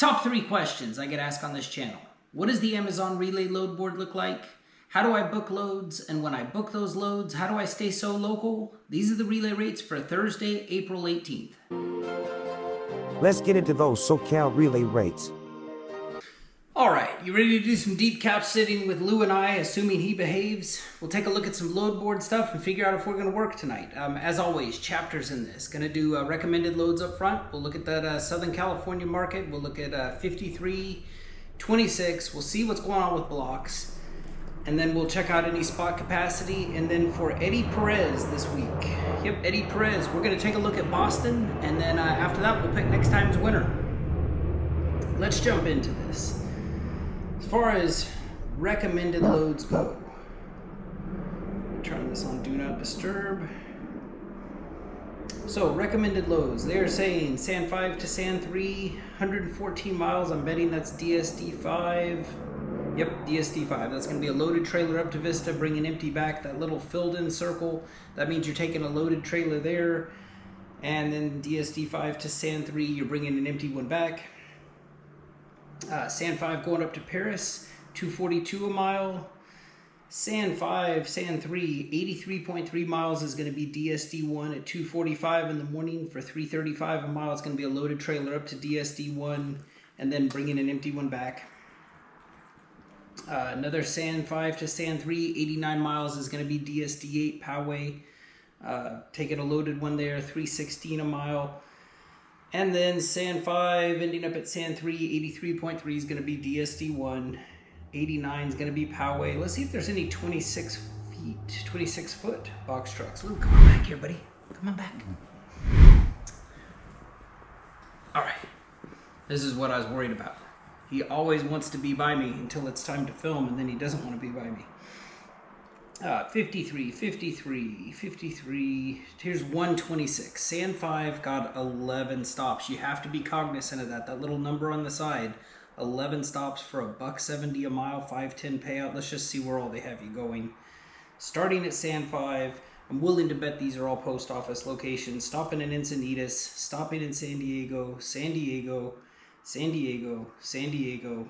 Top 3 questions I get asked on this channel. What does the Amazon Relay load board look like? How do I book loads? And when I book those loads, how do I stay so local? These are the relay rates for Thursday, April 18th. Let's get into those SoCal relay rates. All right, you ready to do some deep couch sitting with Lou and I, assuming he behaves? We'll take a look at some load board stuff and figure out if we're going to work tonight. As always, chapters in this. Going to do recommended loads up front. We'll look at that Southern California market. We'll look at 53, 26. We'll see what's going on with blocks. And then we'll check out any spot capacity. And then for Eddie Perez this week. Yep, Eddie Perez. We're going to take a look at Boston. And then after that, we'll pick next time's winner. Let's jump into this. As far as recommended loads go, turn this on Do Not Disturb. So recommended loads, they are saying Sand 5 to Sand 3, 114 miles. I'm betting that's DSD5. Yep, DSD5. That's going to be a loaded trailer up to Vista, bringing empty back. That little filled in circle, that means you're taking a loaded trailer there. And then DSD5 to Sand 3, you're bringing an empty one back. Sand 5 going up to Paris, 242 a mile. Sand 5, Sand 3, 83.3 miles is going to be DSD1 at 245 in the morning. For 335 a mile, it's going to be a loaded trailer up to DSD1 and then bringing an empty one back. Another Sand 5 to Sand 3, 89 miles is going to be DSD8 Poway. Taking a loaded one there, 316 a mile. And then Sand 5 ending up at Sand 3, 83.3 is going to be DSD1. 89 is going to be Poway. Let's see if there's any 26 foot box trucks. Luke, come on back here, buddy. Come on back. All right. This is what I was worried about. He always wants to be by me until it's time to film, and then he doesn't want to be by me. 53, 53, 53. Here's 126. Sand 5 got 11 stops. You have to be cognizant of that. That little number on the side. 11 stops for $1.70 a mile, 510 payout. Let's just see where all they have you going. Starting at Sand 5, I'm willing to bet these are all post office locations. Stopping in Encinitas, stopping in San Diego, San Diego, San Diego, San Diego,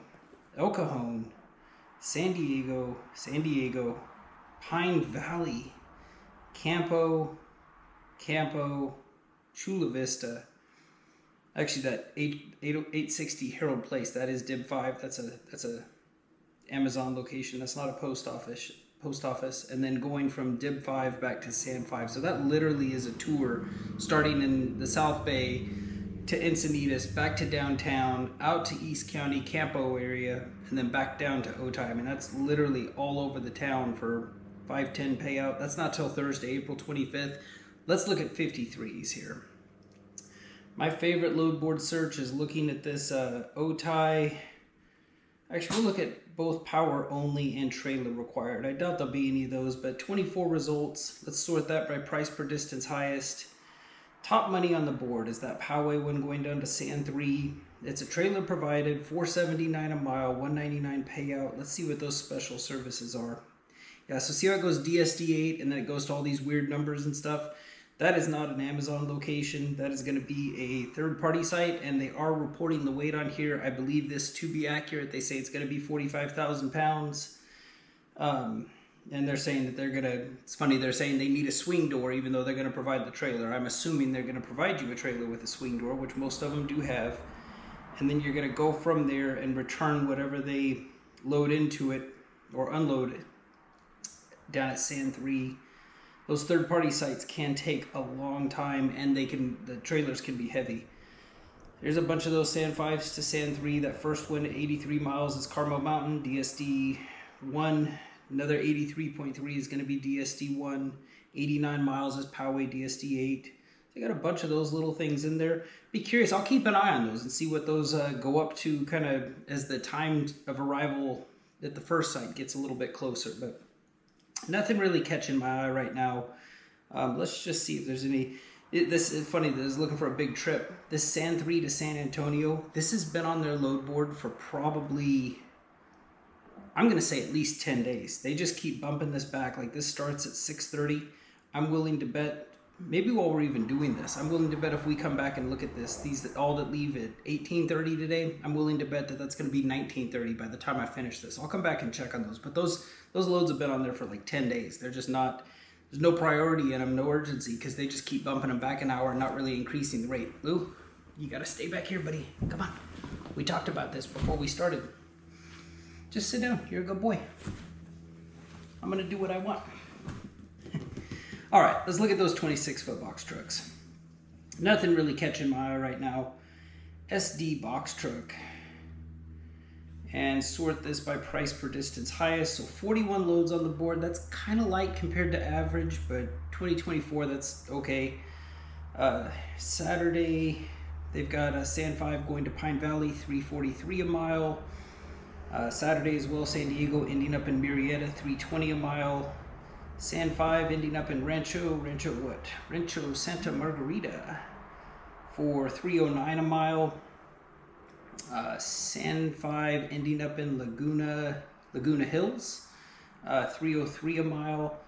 El Cajon, San Diego, San Diego, Pine Valley, Campo, Chula Vista. Actually, that 860 Herald Place, that is Dib 5. That's a Amazon location. That's not a post office. And then going from Dib 5 back to Sand 5. So that literally is a tour starting in the South Bay to Encinitas, back to downtown, out to East County, Campo area, and then back down to Otay. I mean, that's literally all over the town for 510 payout. That's not till Thursday, April 25th. Let's look at 53s here. My favorite load board search is looking at this Otay. Actually, we'll look at both power only and trailer required. I doubt there'll be any of those, but 24 results. Let's sort that by price per distance highest. Top money on the board is that Poway one going down to Sand 3. It's a trailer provided, $479 a mile, $199 payout. Let's see what those special services are. Yeah, so see how it goes DSD8 and then it goes to all these weird numbers and stuff? That is not an Amazon location. That is going to be a third-party site, and they are reporting the weight on here. I believe this to be accurate. They say it's going to be 45,000 pounds. And they're saying that they're going to, it's funny, they're saying they need a swing door even though they're going to provide the trailer. I'm assuming they're going to provide you a trailer with a swing door, which most of them do have. And then you're going to go from there and return whatever they load into it or unload it down at Sand 3. Those third-party sites can take a long time, and the trailers can be heavy. There's a bunch of those Sand 5s to Sand 3. That first one at 83 miles is Carmel Mountain, DSD1. Another 83.3 is going to be DSD1. 89 miles is Poway, DSD8. They got a bunch of those little things in there. Be curious. I'll keep an eye on those and see what those go up to kind of as the time of arrival at the first site gets a little bit closer, but nothing really catching my eye right now. Let's just see if there's any. This is funny. This is looking for a big trip. This Sand 3 to San Antonio. This has been on their load board for probably, I'm going to say at least 10 days. They just keep bumping this back. Like this starts at 6:30. I'm willing to bet maybe while we're even doing this, I'm willing to bet if we come back and look at this, these all that leave at 18:30 today, I'm willing to bet that that's going to be 19:30 by the time I finish this. I'll come back and check on those, but those loads have been on there for like 10 days. They're just not, there's no priority in them, no urgency, because they just keep bumping them back an hour and not really increasing the rate. Lou, you got to stay back here, buddy. Come on. We talked about this before we started. Just sit down. You're a good boy. I'm going to do what I want. All right, let's look at those 26-foot box trucks. Nothing really catching my eye right now. SD box truck. And sort this by price per distance highest. So 41 loads on the board. That's kind of light compared to average, but 2024, that's okay. Saturday, they've got a San 5 going to Pine Valley, $3.43 a mile. Saturday as well, San Diego ending up in Murrieta, $3.20 a mile. San 5 ending up in Rancho Santa Margarita for $3.09 a mile. San 5 ending up in Laguna Hills, $3.03 a mile.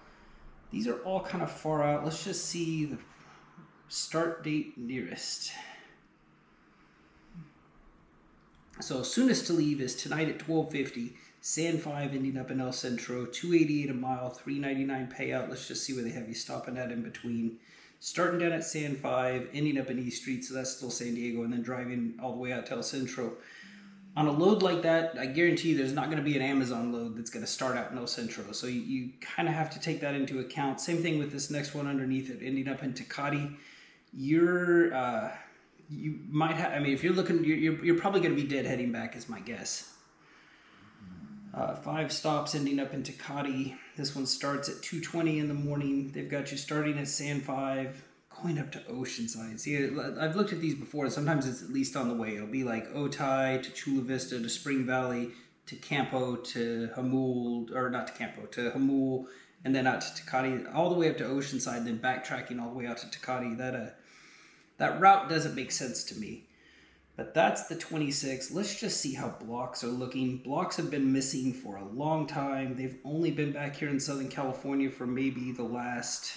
These are all kind of far out. Let's just see the start date nearest. So soonest to leave is tonight at 12:50. San 5 ending up in El Centro, $2.88 a mile, $3.99 payout. Let's just see where they have you stopping at in between. Starting down at San 5, ending up in East Street, so that's still San Diego, and then driving all the way out to El Centro. On a load like that, I guarantee you there's not going to be an Amazon load that's going to start out in El Centro. So you kind of have to take that into account. Same thing with this next one underneath it, ending up in Tecate. You might have, I mean, if you're looking, you're probably going to be dead heading back is my guess. 5 stops ending up in Tecate. This one starts at 2:20 in the morning. They've got you starting at San 5, going up to Oceanside. See, I've looked at these before, and sometimes it's at least on the way. It'll be like Otay to Chula Vista to Spring Valley to Campo to Jamul, or not to Campo, to Jamul, and then out to Tecate, all the way up to Oceanside, then backtracking all the way out to Tecate. That route doesn't make sense to me. But that's the 26. Let's just see how blocks are looking. Blocks have been missing for a long time. They've only been back here in Southern California for maybe the last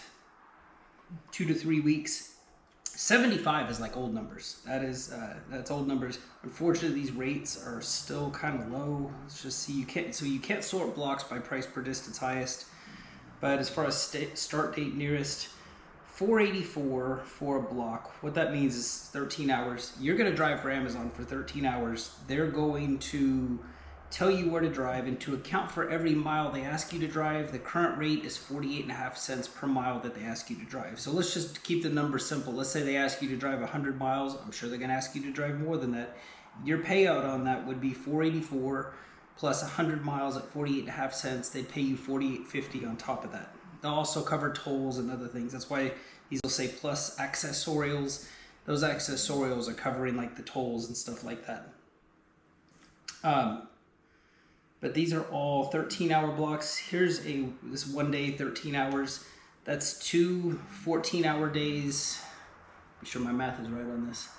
2 to 3 weeks. 75 is like old numbers. That's old numbers. Unfortunately, these rates are still kind of low. Let's just see. You can't sort blocks by price per distance highest. But as far as start date nearest, $4.84 for a block. What that means is 13 hours. You're going to drive for Amazon for 13 hours. They're going to tell you where to drive, and to account for every mile they ask you to drive, the current rate is 48.5 cents per mile that they ask you to drive. So let's just keep the number simple. Let's say they ask you to drive 100 miles. I'm sure they're going to ask you to drive more than that. Your payout on that would be $4.84 plus 100 miles at 48.5 cents. They'd pay you $48.50 on top of that. They'll also cover tolls and other things. That's why these will say plus accessorials. Those accessorials are covering like the tolls and stuff like that. But these are all 13-hour blocks. Here's this 1 day, 13 hours. That's 2 14-hour days. Be sure my math is right on this.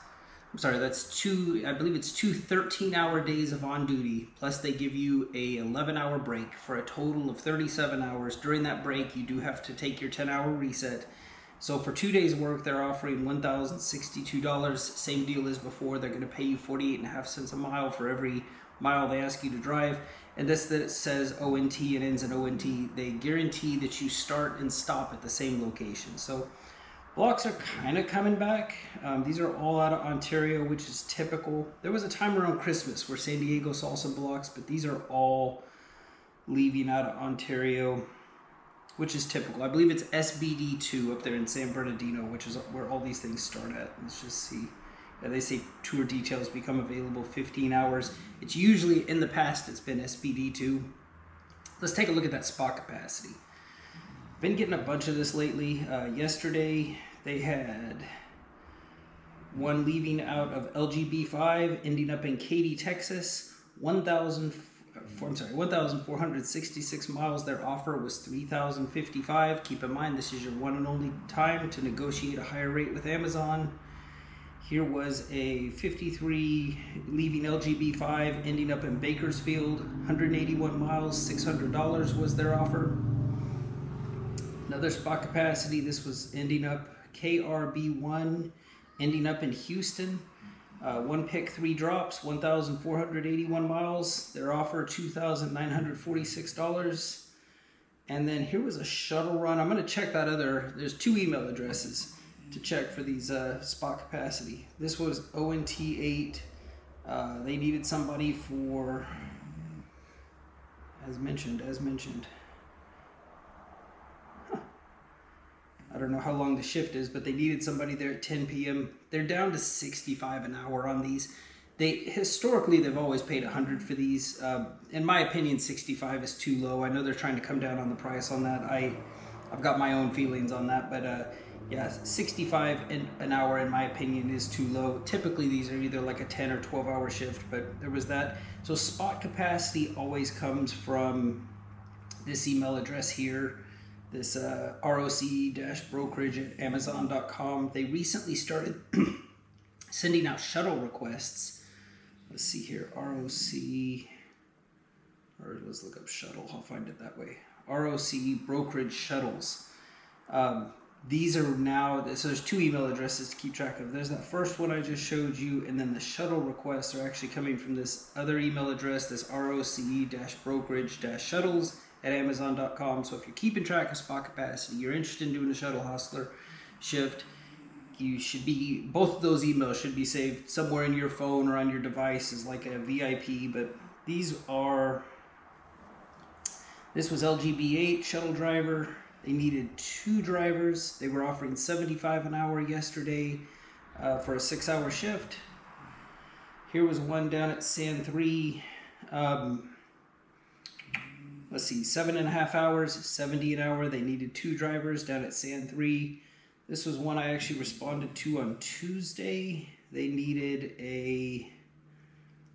I'm sorry, I believe it's 2 13-hour days of on duty, plus they give you a 11-hour break for a total of 37 hours. During that break, you do have to take your 10-hour reset. So for 2 days work, they're offering $1,062. Same deal as before. They're going to pay you 48.5 cents a mile for every mile they ask you to drive. And this that it says ONT and ends in ONT, they guarantee that you start and stop at the same location. So blocks are kind of coming back. These are all out of Ontario, which is typical. There was a time around Christmas where San Diego saw some blocks, but these are all leaving out of Ontario, which is typical. I believe it's SBD2 up there in San Bernardino, which is where all these things start at. Let's just see. They say tour details become available 15 hours. It's usually, in the past, it's been SBD2. Let's take a look at that spot capacity. Been getting a bunch of this lately. Yesterday, they had one leaving out of LGB5, ending up in Katy, Texas. 1,466 miles. Their offer was $3,055. Keep in mind, this is your one and only time to negotiate a higher rate with Amazon. Here was a 53 leaving LGB5, ending up in Bakersfield. 181 miles, $600 was their offer. Another spot capacity. This was ending up KRB1, ending up in Houston. 1 pick, 3 drops, 1,481 miles. Their offer $2,946. And then here was a shuttle run. I'm going to check that other. There's 2 email addresses to check for these spot capacity. This was ONT8. They needed somebody for, as mentioned. I don't know how long the shift is, but they needed somebody there at 10 p.m. They're down to 65 an hour on these. Historically, they've always paid 100 for these. In my opinion, 65 is too low. I know they're trying to come down on the price on that. I've got my own feelings on that, but yeah, 65 an hour, in my opinion, is too low. Typically, these are either like a 10 or 12-hour shift, but there was that. So spot capacity always comes from this email address here, this roc-brokerage@amazon.com. They recently started sending out shuttle requests. Let's see here, ROC, or let's look up shuttle. I'll find it that way. ROC brokerage shuttles. These are now, so there's 2 email addresses to keep track of. There's that first one I just showed you, and then the shuttle requests are actually coming from this other email address, this ROC-brokerage-shuttles@amazon.com. So if you're keeping track of spot capacity, you're interested in doing a shuttle hustler shift, you should be, both of those emails should be saved somewhere in your phone or on your device as like a VIP. But these are, this was LGB8 shuttle driver. They needed 2 drivers. They were offering $75 an hour yesterday for a 6-hour shift. Here was one down at San 3. Let's see, 7.5 hours, $70 an hour. They needed 2 drivers down at San 3. This was one I actually responded to on Tuesday. They needed a,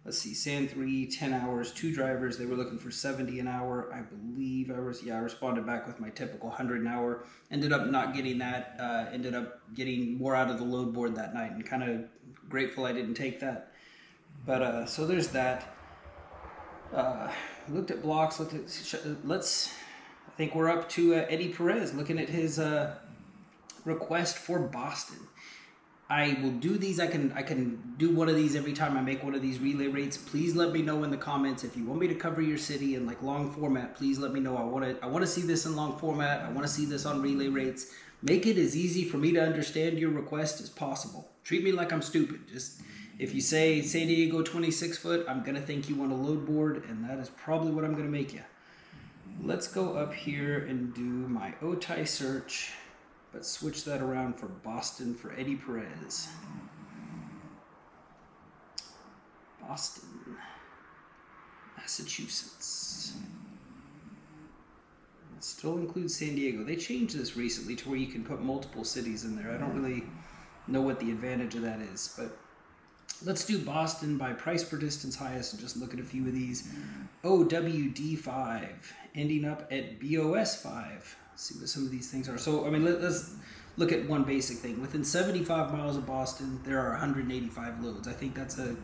let's see, San 3, 10 hours, 2 drivers. They were looking for $70 an hour. I believe I responded back with my typical 100 an hour. Ended up not getting that. Ended up getting more out of the load board that night, and kind of grateful I didn't take that. But so there's that. Looked at blocks, I think we're up to Eddie Perez, looking at his request for Boston. I will do these. I can do one of these every time I make one of these relay rates. Please let me know in the comments if you want me to cover your city in like long format. Please let me know. I want to see this in long format. I want to see this on relay rates. Make it as easy for me to understand your request as possible. Treat me like I'm stupid. Just if you say San Diego 26 foot, I'm gonna think you want a load board, and that is probably what I'm gonna make you. Let's go up here and do my OTI search, but switch that around for Boston for Eddie Perez. Boston, Massachusetts. It still includes San Diego. They changed this recently to where you can put multiple cities in there. I don't really know what the advantage of that is, but let's do Boston by price per distance highest and just look at a few of these. OWD5, ending up at BOS5. Let's see what some of these things are. So, I mean, let's look at one basic thing. Within 75 miles of Boston, there are 185 loads. I think that's a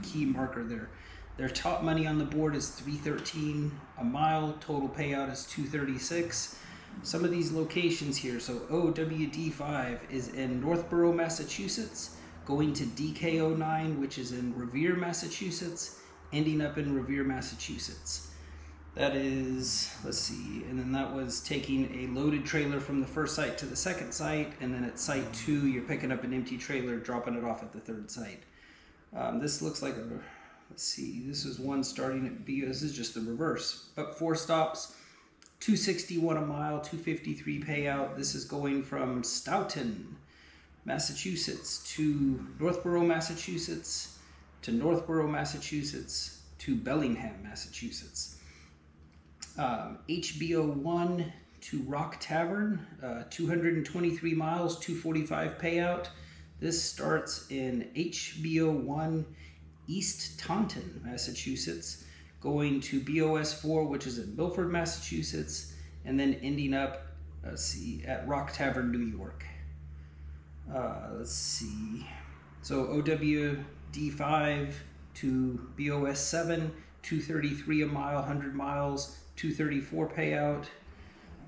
key marker there. Their top money on the board is $313 a mile. Total payout is $236. Some of these locations here. So OWD5 is in Northborough, Massachusetts, going to DK09, which is in Revere, Massachusetts, ending up in Revere, Massachusetts. That is, let's see, and then that was taking a loaded trailer from the first site to the second site, and then at site 2, you're picking up an empty trailer, dropping it off at the third site. This looks like a, let's see, this is one starting at B, this is just the reverse. Up 4 stops, $261 a mile, $253 payout. This is going from Stoughton, Massachusetts to Northborough, Massachusetts, to Northborough, Massachusetts, to Bellingham, Massachusetts. HBO1 to Rock Tavern, 223 miles, $245 payout. This starts in HBO1 East Taunton, Massachusetts, going to BOS4, which is in Milford, Massachusetts, and then ending up, let's see, at Rock Tavern, New York. Let's see. So OWD5 to BOS7, $233 a mile, 100 miles, $234 payout.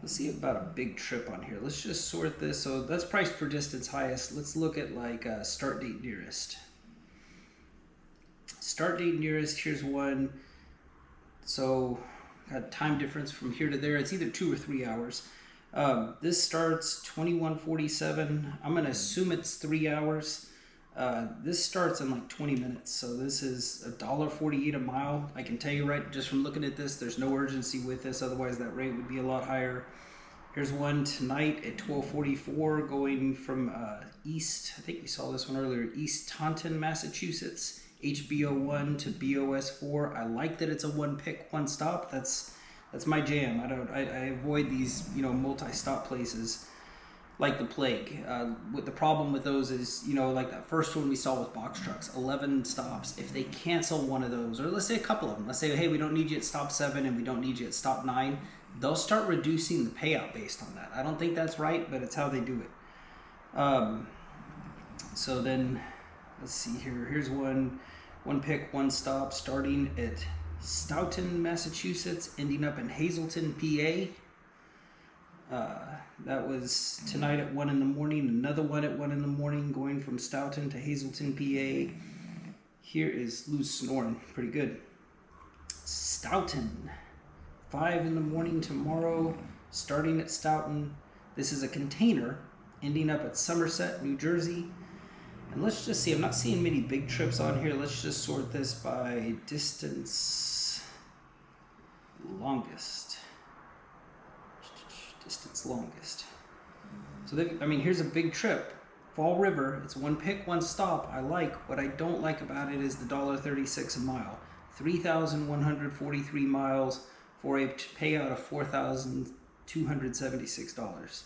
Let's see about a big trip on here. Let's just sort this. So that's price per distance highest. Let's look at like start date nearest. Start date nearest, here's one. So got time difference from here to there. It's either 2 or 3 hours. This starts 21:47. I'm gonna assume it's 3 hours. This starts in like 20 minutes. So this is $1.48 a mile. I can tell you right just from looking at this, there's no urgency with this. Otherwise that rate would be a lot higher. Here's one tonight at 12:44 going from east. I think we saw this one earlier. East Taunton, Massachusetts. HBO1 to BOS4. I like that it's a one pick, one stop. That's my jam. I avoid these, you know, multi-stop places like the plague. What the problem with those is, you know, like that first one we saw with box trucks, 11 stops. If they cancel one of those, or let's say a couple of them, let's say, hey, we don't need you at stop 7 and we don't need you at stop 9, they'll start reducing the payout based on that. I don't think that's right, but it's how they do it. So then, let's see here. Here's one pick, one stop, starting at Stoughton, Massachusetts, ending up in Hazleton, PA. That was tonight at 1 in the morning. Another one at 1 in the morning, going from Stoughton to Hazleton, PA. Here is Lou's snoring, pretty good. Stoughton, 5 in the morning tomorrow, starting at Stoughton. This is a container, ending up at Somerset, New Jersey. And let's just see, I'm not seeing many big trips on here. Let's just sort this by distance longest. Distance longest. So, I mean, here's a big trip. Fall River, it's one pick, one stop. I like. What I don't like about it is the $1.36 a mile. 3,143 miles for a payout of $4,276.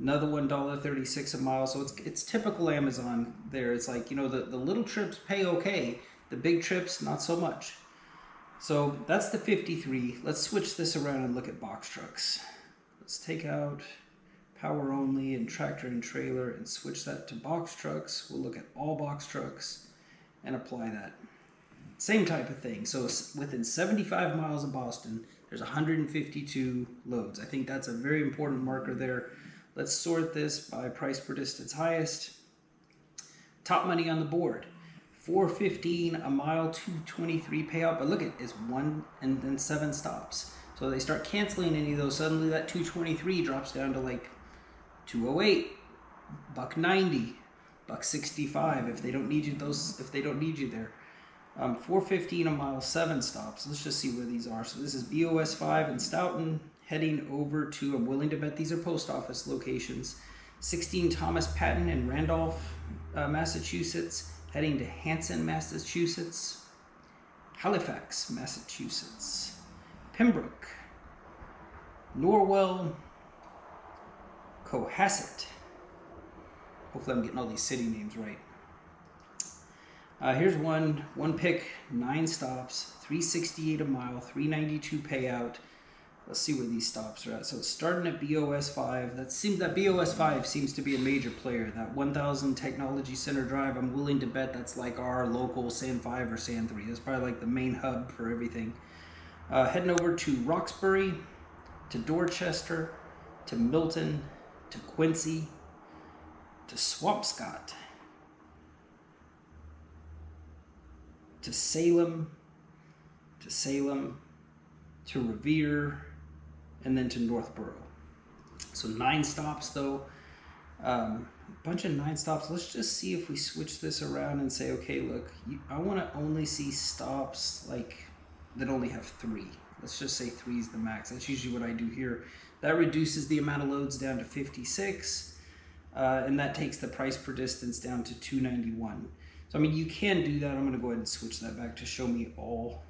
Another $1.36 a mile. So it's typical Amazon there. It's like, you know, the little trips pay okay. The big trips, not so much. So that's the 53. Let's switch this around and look at box trucks. Let's take out power only and tractor and trailer and switch that to box trucks. We'll look at all box trucks and apply that. Same type of thing. So within 75 miles of Boston, there's 152 loads. I think that's a very important marker there. Let's sort this by price per distance highest. Top money on the board. $4.15 a mile, $2.23 payout. But look at it's 1 and then 7 stops. So they start canceling any of those. Suddenly that $2.23 drops down to like $2.08, $1.90, $1.65 if they don't need you there. $4.15 a mile, 7 stops. Let's just see where these are. So this is BOS5 in Stoughton, heading over to, I'm willing to bet these are post office locations, 16 Thomas Patton in Randolph, Massachusetts, heading to Hanson, Massachusetts, Halifax, Massachusetts, Pembroke, Norwell, Cohasset. Hopefully I'm getting all these city names right. Here's one pick, 9 stops, $3.68 a mile, $3.92 payout. Let's see where these stops are at. So it's starting at BOS5. That BOS5 seems to be a major player. That 1000 Technology Center Drive, I'm willing to bet that's like our local SAN 5 or SAN 3. That's probably like the main hub for everything. Heading over to Roxbury, to Dorchester, to Milton, to Quincy, to Swampscott, to Salem, to Revere, and then to Northborough. So 9 stops though. A bunch of 9 stops. Let's just see if we switch this around and say, okay, look, I want to only see stops like that only have 3. Let's just say 3 is the max. That's usually what I do here. That reduces the amount of loads down to 56, and that takes the price per distance down to $2.91. So I mean, you can do that. I'm going to go ahead and switch that back to show me all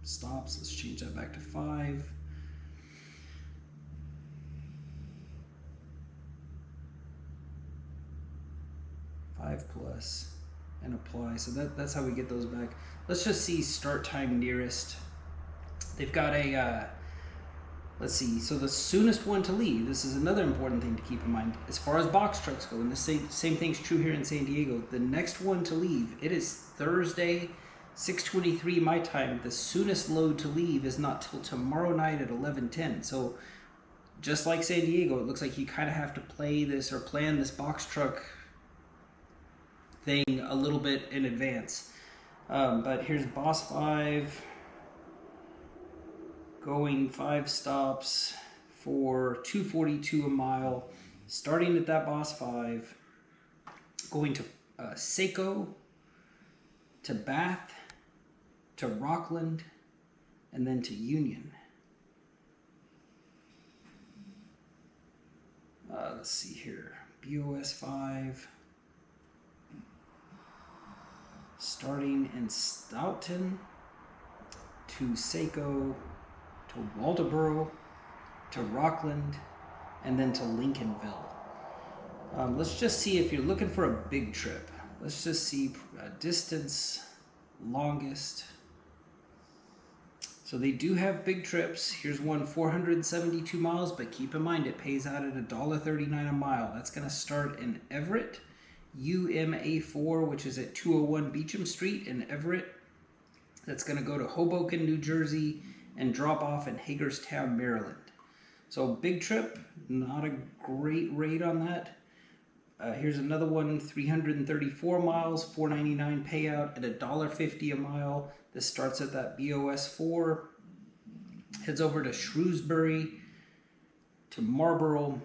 stops. Let's change that back to 5. Plus and apply. So that's how we get those back. Let's just see start time nearest. They've got a let's see. So the soonest one to leave. This is another important thing to keep in mind as far as box trucks go. And the same thing's true here in San Diego. The next one to leave, it is Thursday, 6:23 my time. The soonest load to leave is not till tomorrow night at 11:10. So just like San Diego, it looks like you kind of have to play this or plan this box truck thing a little bit in advance. But here's Boss 5 going 5 stops for $2.42 a mile, starting at that Boss 5, going to SoCal, to Bath, to Rockland, and then to Union. Let's see here. BOS 5, starting in Stoughton, to SoCal, to Waldoboro, to Rockland, and then to Lincolnville. Let's just see if you're looking for a big trip. Let's just see distance, longest. So they do have big trips. Here's one 472 miles, but keep in mind it pays out at $1.39 a mile. That's going to start in Everett, UMA4, which is at 201 Beecham Street in Everett. That's going to go to Hoboken, New Jersey, and drop off in Hagerstown, Maryland. So big trip, not a great rate on that. Here's another one, 334 miles, $4.99 payout at $1.50 a mile. This starts at that BOS 4, heads over to Shrewsbury, to Marlborough,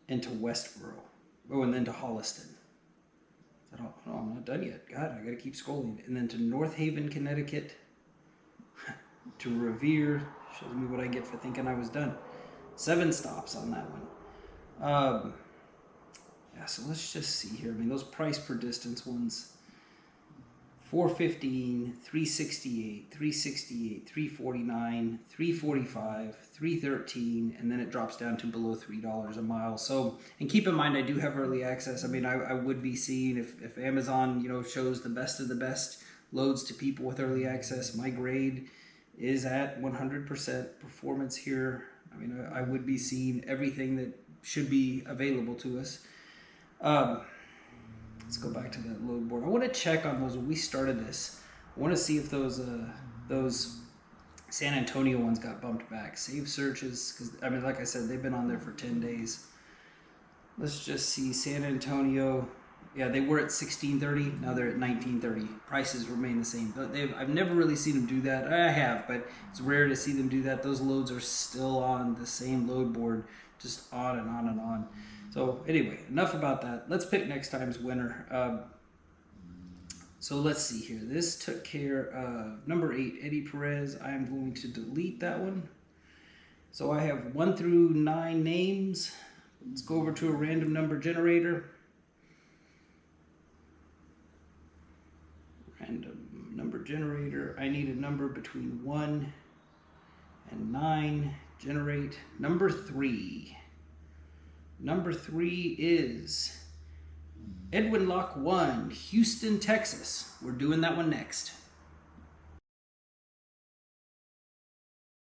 and to Westboro. Oh, and then to Holliston. Oh, I'm not done yet. God, I gotta keep scrolling. And then to North Haven, Connecticut, to Revere. Shows me what I get for thinking I was done. 7 stops on that one. Yeah, so let's just see here. I mean, those price per distance ones, 415, 368, 368, 349, 345, 313, and then it drops down to below $3 a mile. So, and keep in mind, I do have early access. I mean, I would be seeing if Amazon, you know, shows the best of the best loads to people with early access. My grade is at 100% performance here. I mean, I would be seeing everything that should be available to us. Let's go back to that load board. I want to check on those when we started this. I want to see if those San Antonio ones got bumped back. Save searches, because I mean, like I said, they've been on there for 10 days. Let's just see San Antonio. Yeah, they were at 1630. Now they're at 1930. Prices remain the same. I've never really seen them do that. I have, but it's rare to see them do that. Those loads are still on the same load board, just on and on and on. So anyway, enough about that. Let's pick next time's winner. So let's see here. This took care of number 8, Eddie Perez. I am going to delete that one. So I have 1 through 9 names. Let's go over to a random number generator. Random number generator. I need a number between 1 and 9. Generate number 3. Number 3 is Edwin Lock 1, Houston, Texas. We're doing that one next.